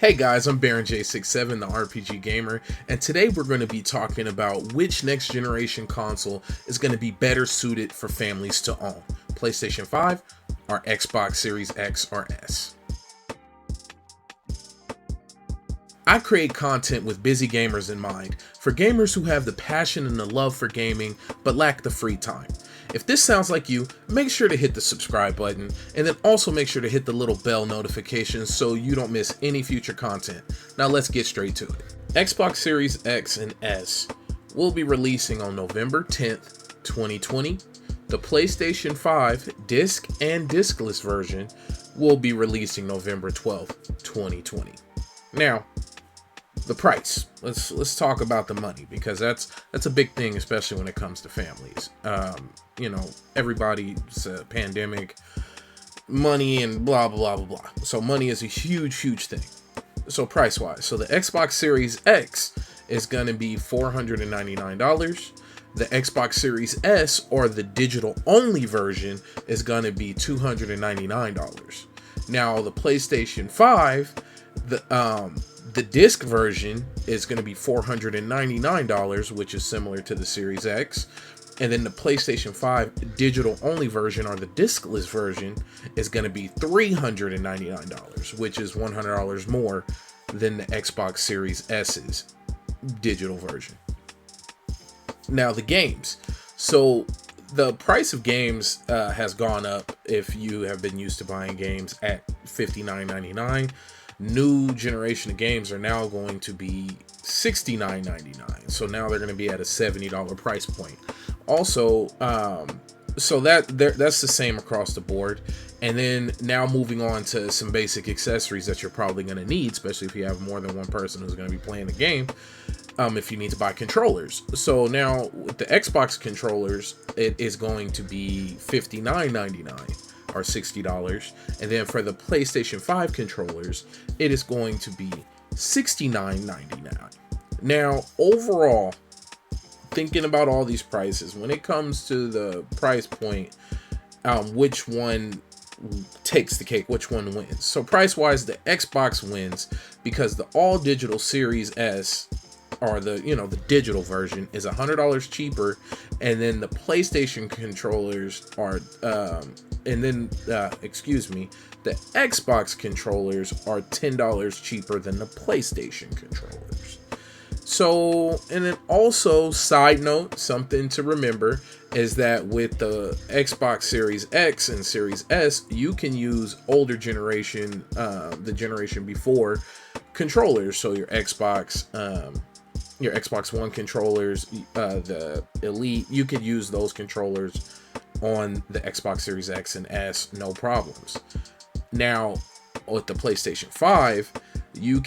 Hey guys, I'm Baron J67, the RPG Gamer, and today we're going to be talking about which next generation console is going to be better suited for families to own, PlayStation 5 or Xbox Series X or S. I create content with busy gamers in mind, for gamers who have the passion and the love for gaming but lack the free time. If this sounds like you, make sure to hit the subscribe button, and then also make sure to hit the little bell notification so you don't miss any future content. Now let's get straight to it. Xbox Series X and S will be releasing on November 10th, 2020. The PlayStation 5 disc and discless version will be releasing November 12th, 2020. Now, the price. Let's talk about the money, because that's a big thing, especially when it comes to families. Everybody's a pandemic, money and blah blah blah blah. So money is a huge thing. So price wise, so the Xbox Series X is gonna be $499. The Xbox Series S, or the digital only version, is gonna be $299. Now the PlayStation 5, the disc version is going to be $499, which is similar to the Series X. And then the PlayStation 5 digital only version, or the discless version, is going to be $399, which is $100 more than the Xbox Series S's digital version. Now the games. So the price of games has gone up if you have been used to buying games at $59.99. New generation of games are now going to be $69.99. So now they're going to be at a $70 price point. Also, so that's the same across the board. And then now moving on to some basic accessories that you're probably going to need, especially if you have more than one person who's going to be playing the game. If you need to buy controllers. So now with the Xbox controllers, it is going to be $59.99. Or $60, and then for the PlayStation 5 controllers, it is going to be $69.99. Now, overall, thinking about all these prices, when it comes to the price point, which one takes the cake, which one wins? So price-wise, the Xbox wins because the all-digital Series S, or the digital version, is $100 cheaper, and then the PlayStation controllers are the Xbox controllers are $10 cheaper than the PlayStation controllers. So, and then also, side note, something to remember is that with the Xbox Series X and Series S, you can use older generation, the generation before, controllers. So your Xbox One controllers, the Elite, you could use those controllers on the Xbox Series X and S, no problems. Now, with the PlayStation 5, the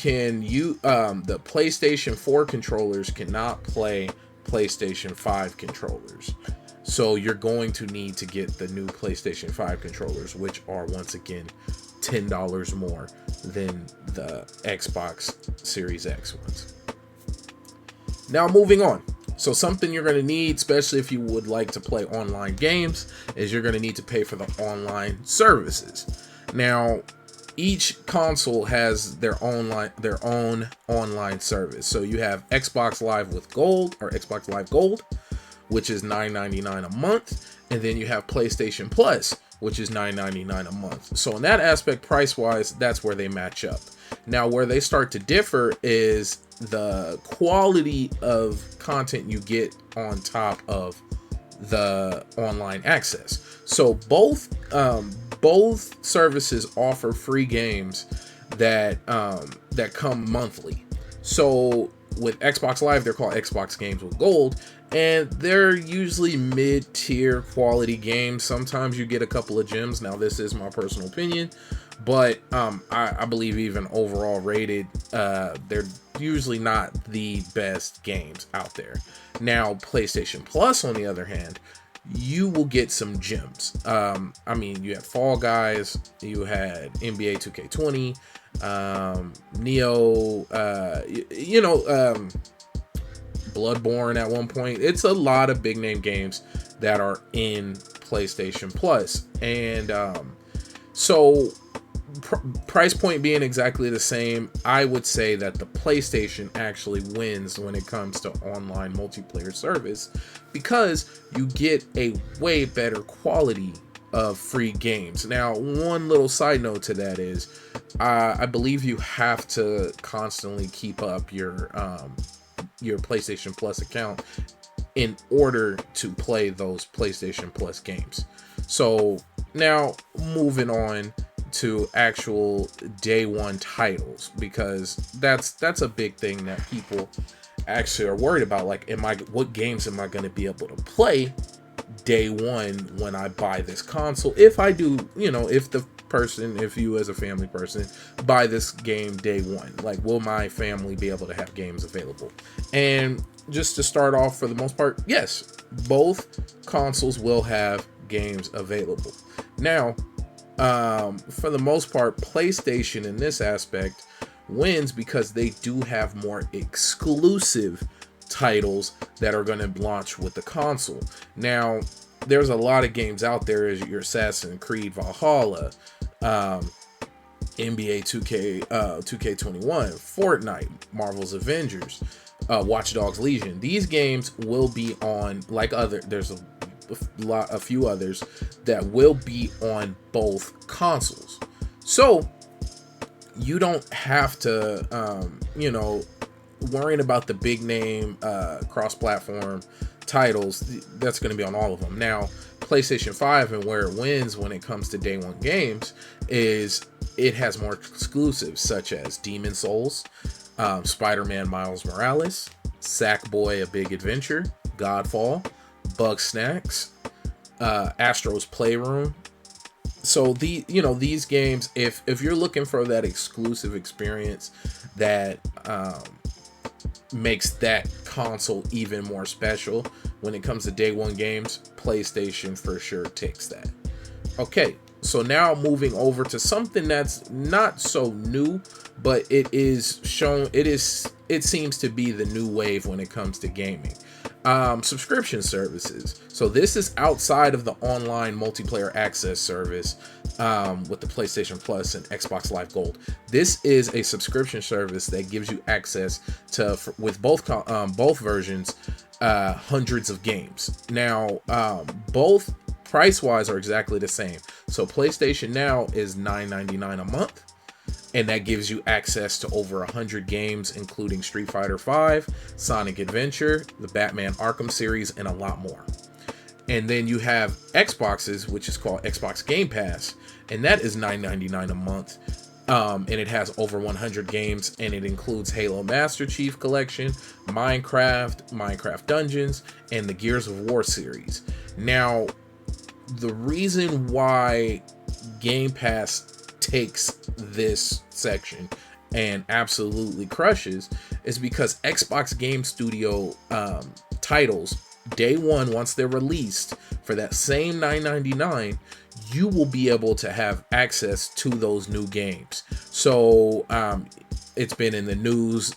PlayStation 4 controllers cannot play PlayStation 5 controllers. So you're going to need to get the new PlayStation 5 controllers, which are once again $10 more than the Xbox Series X ones. Now moving on. So something you're going to need, especially if you would like to play online games, is you're going to need to pay for the online services. Now, each console has their own online service. So you have Xbox Live with Gold, or Xbox Live Gold, which is $9.99 a month, and then you have PlayStation Plus, which is $9.99 a month. So in that aspect, price-wise, that's where they match up. Now, where they start to differ is the quality of content you get on top of the online access. So both services offer free games that come monthly. So with Xbox Live, they're called Xbox Games with Gold, and they're usually mid-tier quality games. Sometimes you get a couple of gems. Now, this is my personal opinion, but I believe even overall rated, they're usually not the best games out there. Now, PlayStation Plus, on the other hand, you will get some gems. You had Fall Guys, you had NBA 2K20, Neo, Bloodborne at one point. It's a lot of big name games that are in PlayStation Plus. And so price point being exactly the same, I would say that the PlayStation actually wins when it comes to online multiplayer service, because you get a way better quality of free games. Now, one little side note to that is, I believe you have to constantly keep up your PlayStation Plus account in order to play those PlayStation Plus games. So now moving on to actual day one titles, because that's a big thing that people actually are worried about. Like, what games am I going to be able to play day one when I buy this console? If I do, if you as a family person buy this game day one, like, will my family be able to have games available? And just to start off, for the most part, yes, both consoles will have games available. Now, for the most part, PlayStation in this aspect wins because they do have more exclusive titles that are going to launch with the console. Now, there's a lot of games out there, as your Assassin's Creed Valhalla, NBA 2K21, Fortnite, Marvel's Avengers, Watch Dogs Legion. These games will be on, there's a few others that will be on both consoles. So you don't have to, worrying about the big name cross-platform titles. That's going to be on all of them. Now, PlayStation 5, and where it wins when it comes to day one games, is it has more exclusives such as Demon Souls, Spider-Man Miles Morales, Sackboy: A Big Adventure, Godfall, Bugsnax, Astro's Playroom. So these games, if you're looking for that exclusive experience that makes that console even more special when it comes to day one games, PlayStation for sure takes that. Okay, so now moving over to something that's not so new, but it seems to be the new wave when it comes to gaming. Subscription services. So this is outside of the online multiplayer access service with the PlayStation Plus and Xbox Live Gold. This is a subscription service that gives you access to, with both versions, hundreds of games. Now, both price-wise are exactly the same. So PlayStation Now is $9.99 a month, and that gives you access to over 100 games, including Street Fighter V, Sonic Adventure, the Batman Arkham series, and a lot more. And then you have Xboxes, which is called Xbox Game Pass, and that is $9.99 a month. And it has over 100 games, and it includes Halo Master Chief Collection, Minecraft Dungeons, and the Gears of War series. Now, the reason why Game Pass takes this section and absolutely crushes is because Xbox Game Studio titles, day one, once they're released for that same $9.99, you will be able to have access to those new games. So it's been in the news.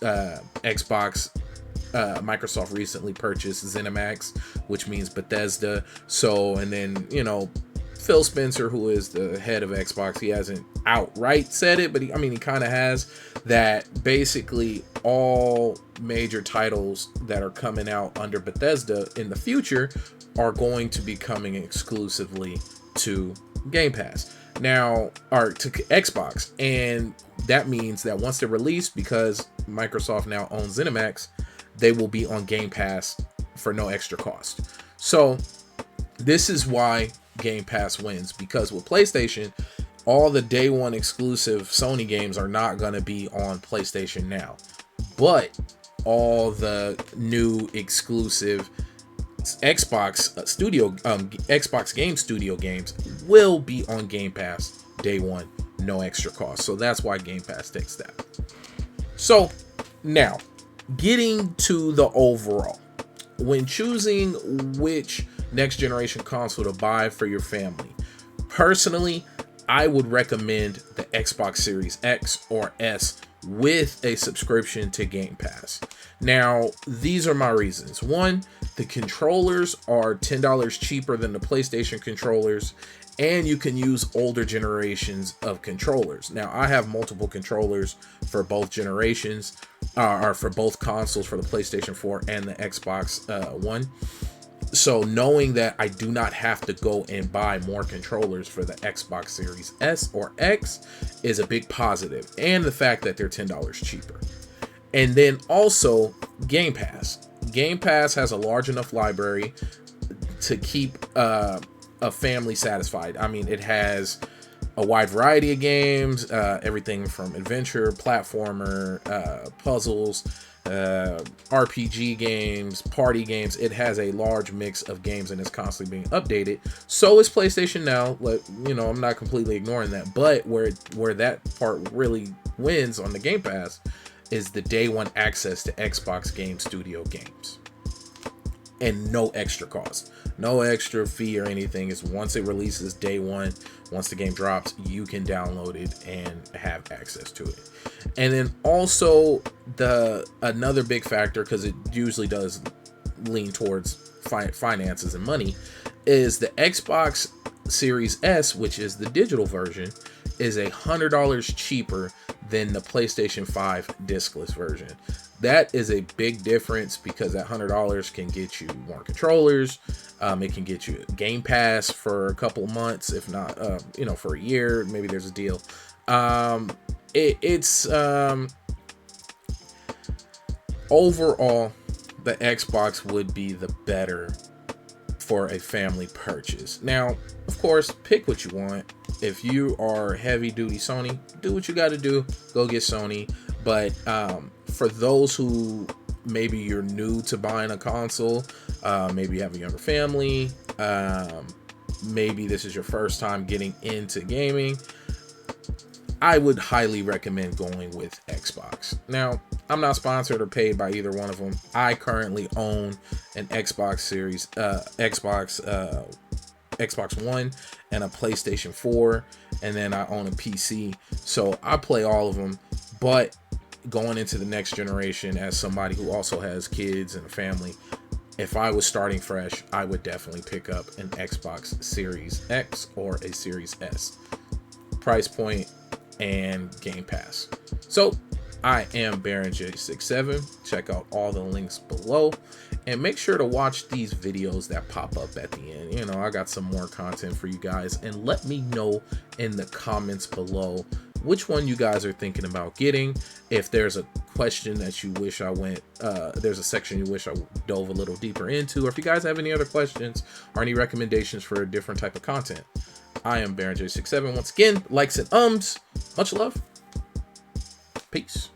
Microsoft recently purchased ZeniMax, which means Bethesda. So, and then, Phil Spencer, who is the head of Xbox, he hasn't outright said it, but he kind of has, that basically all major titles that are coming out under Bethesda in the future are going to be coming exclusively to Game Pass now, or to Xbox. And that means that once they're released, because Microsoft now owns ZeniMax, they will be on Game Pass for no extra cost. So this is why Game Pass wins, because with PlayStation, all the day one exclusive Sony games are not going to be on PlayStation Now, but all the new exclusive Xbox Game Studio games will be on Game Pass day one, no extra cost. So that's why Game Pass takes that. So now, getting to the overall, when choosing which next generation console to buy for your family, personally, I would recommend the Xbox Series X or S with a subscription to Game Pass. Now, these are my reasons. One, The controllers are $10 cheaper than the PlayStation controllers, and you can use older generations of controllers. Now, I have multiple controllers for both generations, or for both consoles, for the PlayStation 4 and the Xbox One. So knowing that I do not have to go and buy more controllers for the Xbox Series S or X is a big positive, and the fact that they're $10 cheaper. And then also Game Pass. Game Pass has a large enough library to keep a family satisfied. I mean, it has a wide variety of games, everything from adventure, platformer, puzzles, RPG games, party games. It has a large mix of games, and it's constantly being updated. So is PlayStation Now. Like, you know, I'm not completely ignoring that, but where that part really wins on the Game Pass is the day one access to Xbox Game Studio games, and no extra cost, no extra fee or anything. Is once it releases day one, once the game drops, you can download it and have access to it. And then also another big factor, because it usually does lean towards finances and money, is the Xbox Series S, which is the digital version, is $100 cheaper than the PlayStation 5 discless version. That is a big difference, because that $100 can get you more controllers. It can get you Game Pass for a couple of months, if not, for a year. Maybe there's a deal. It's overall, the Xbox would be the better for a family purchase. Now, of course, pick what you want. If you are heavy duty Sony, do what you got to do. Go get Sony. But for those who maybe you're new to buying a console, maybe you have a younger family, maybe this is your first time getting into gaming, I would highly recommend going with Xbox. Now, I'm not sponsored or paid by either one of them. I currently own an Xbox Series, Xbox One, and a PlayStation 4, and then I own a PC. So I play all of them, but going into the next generation, as somebody who also has kids and a family, if I was starting fresh, I would definitely pick up an Xbox Series X or a Series S. Price point and Game Pass. So I am Baron J67. Check out all the links below, and make sure to watch these videos that pop up at the end. You know, I got some more content for you guys, and let me know in the comments below which one you guys are thinking about getting. If there's a question that you wish I went, there's a section you wish I dove a little deeper into, or if you guys have any other questions or any recommendations for a different type of content. I am Baron J67. Once again, likes and ums. Much love. Peace.